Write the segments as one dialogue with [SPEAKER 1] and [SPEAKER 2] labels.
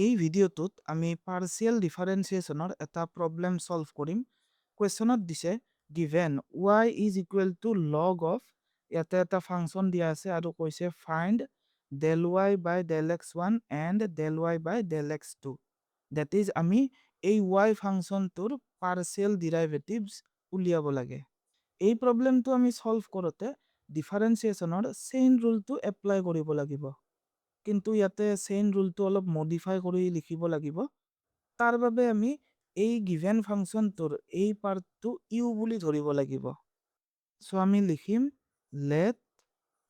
[SPEAKER 1] এই ভিডিঅ'টোত আমি পাৰ্চিয়েল ডিফাৰেন্সিয়েশ্যনৰ এটা প্ৰব্লেম সলভ কৰিম। কুৱেশ্যনত দিছে given y is equal to log of, ইয়াতে এটা ফাংচন দিয়া আছে আৰু কৈছে find del y by del x1 and del y by del x2। That is আমি এই y ফাংচনটোৰ পাৰ্চিয়েল ডিৰাইভেটিভছ উলিয়াব লাগে। এই প্ৰব্লেমটো আমি সলভ কৰোঁতে ডিফাৰেন্সিয়েশ্যনৰ চেইন ৰুলটো এপ্লাই কৰিব লাগিব। কিন্তু ইয়াতে চেইন ৰুলটো অলপ মডিফাই কৰি লিখিব লাগিব। তাৰ বাবে আমি এই গিভেন ফাংচনটোৰ এই পাৰ্টটো ইউ বুলি ধৰিব লাগিব। সো আমি লিখিম let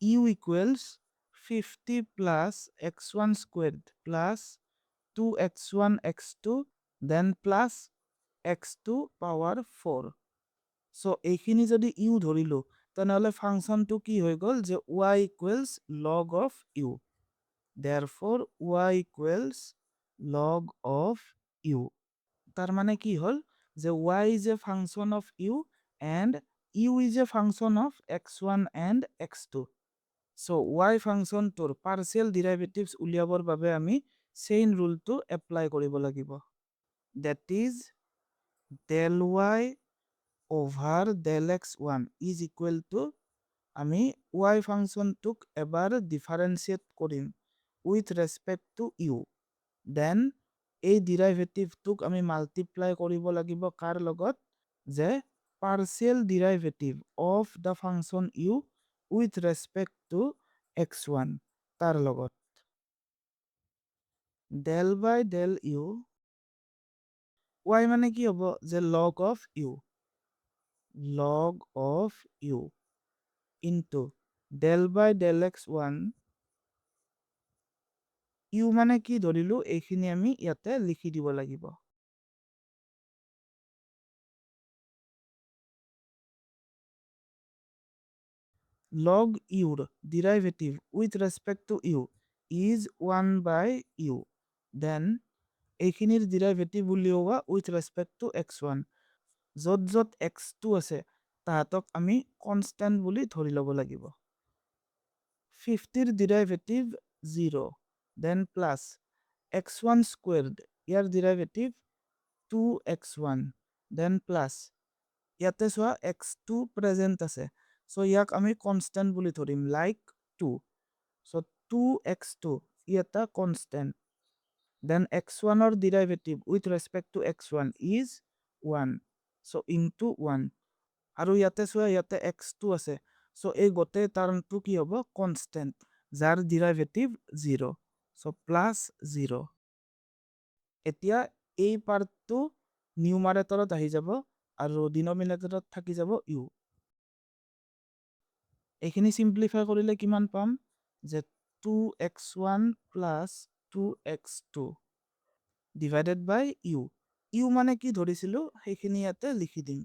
[SPEAKER 1] U equals 50 plus x1 squared plus 2x1 x2 then plus x2 power 4। So এইখিনি যদি ইউ ধৰিলো তেনেহ'লে ফাংচনটো কি হৈ গ'ল যে y equals log of u. Therefore, y equals log of u. তার মানে কি হল যে y is a function of u and u is a function of x1 and x2. So y function তোৰ partial derivatives উলিয়াবৰ বাবে আমি chain rule to apply কৰিব লাগিব। That is del y over del x1 is equal to আমি y function তোক এবাৰ differentiate কৰিম with respect to u, then এই ডেৰিভেটিভ তোক আমি মাল্টিপ্লাই কৰিব লাগিব কাৰ লগত যে partial derivative of the function u with respect to x1 তাৰ লগত। del by del u y মানে কি হ'ব যে log of u into del by del x1 u মানে কি ধৰিলো এইখিনি আমি ইয়াতে লিখি দিব লাগিব। log Euro derivative with respect to u is 1 by u, then এইখিনিৰ ডেৰিভেটিভ উলিওৱা with respect to x1। য'ত য'ত x2 আছে তাহাতক আমি কনষ্টেন্ট বুলি ধৰি ল'ব লাগিব। 50ৰ derivative 0, then plus x1 squared ইয়াৰ ডেৰিভেটিভ 2x1, then plus ইয়াতে চোৱা x2 প্ৰেজেন্ট আছে, সো ইয়াক আমি কনষ্টেন্ট বুলি ধৰিম লাইক 2। সো 2x2 এটা constant, then x1 or derivative with respect to x1 is 1, so into 1 আৰু ইয়াতে চোৱা ইয়াতে x2 আছে, সো এই গোটেই টাৰ্মটো কি হ'ব কনষ্টেন্ট যাৰ ডেৰিভেটিভ 0, সো প্লাস 0। এতিয়া এই পাৰ্টটো নিউমাৰেটৰত আহি যাব আৰু ডিনমিনেটৰত থাকি যাব ইউ। এইখিনি সিম্পলিফাই কৰিলে কিমান পাম যে 2x1 প্লাস 2x2 ডিভাইডেড বাই ইউ। ইউ মানে কি ধৰিছিলো সেইখিনি ইয়াতে লিখি দিম।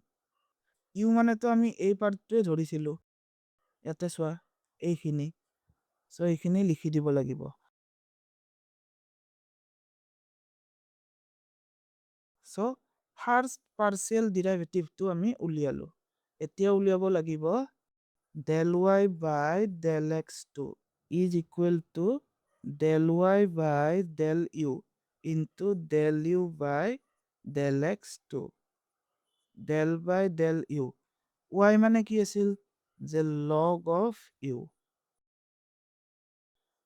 [SPEAKER 1] ইউ মানে তো আমি এই পাৰ্টটোৱে ধৰিছিলো, ইয়াতে চোৱা এইখিনি, সো এইখিনি লিখি দিব লাগিব। সো ফাৰ্স্ট পাৰ্চিয়েল ডেৰিভেটিভটো আমি উলিয়ালো। এতিয়া উলিয়াব লাগিব del y by del x2 is equal to del y by del u into del u by del x2। del by del u y মানে কি আছিল যে log of u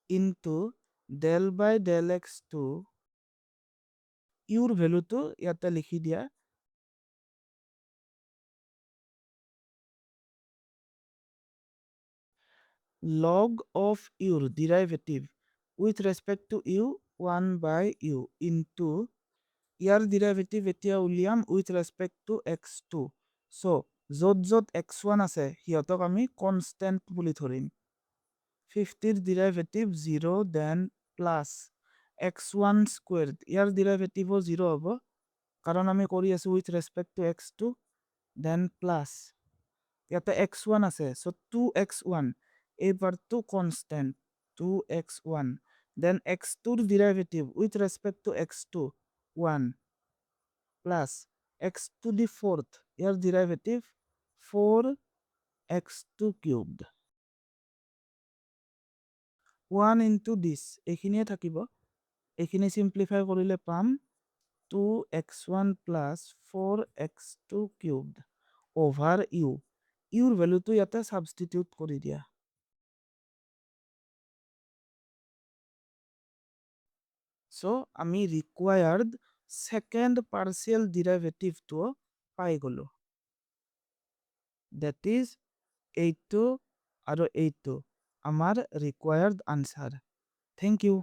[SPEAKER 1] into del by del x2 ইউৰ ভ্যালুটো ইয়াতে লিখি দিয়া log of u derivative with respect to u 1 by u into year derivative এতিয়া উলিয়াম with respect to x2। so য'ত য'ত x1 আছে হিয়তক আমি constant বুলি ধৰিম। 50ৰ derivative 0, then plus x1 squared ইয়াৰ derivative 0 হ'ব কাৰণ আমি কৰি আছো with respect to x2, then plus ইয়াতে x1 আছে, so 2x1 এই পাৰ্টটো constant 2x1, then x2ৰ derivative with respect to x2 1 plus x to the fourth year derivative 4x2 cubed 1 into this এইখিনিয়ে থাকিব এইখিনি simplify কৰিলে পাম 2x1 plus 4x2 cubed over u. Uৰ ভেলুটো ইয়াতে substitute কৰি দিয়া। So, আমি required second partial derivative to পাই গলো। That is 8 আৰু 8 আমাৰ required answer. Thank you.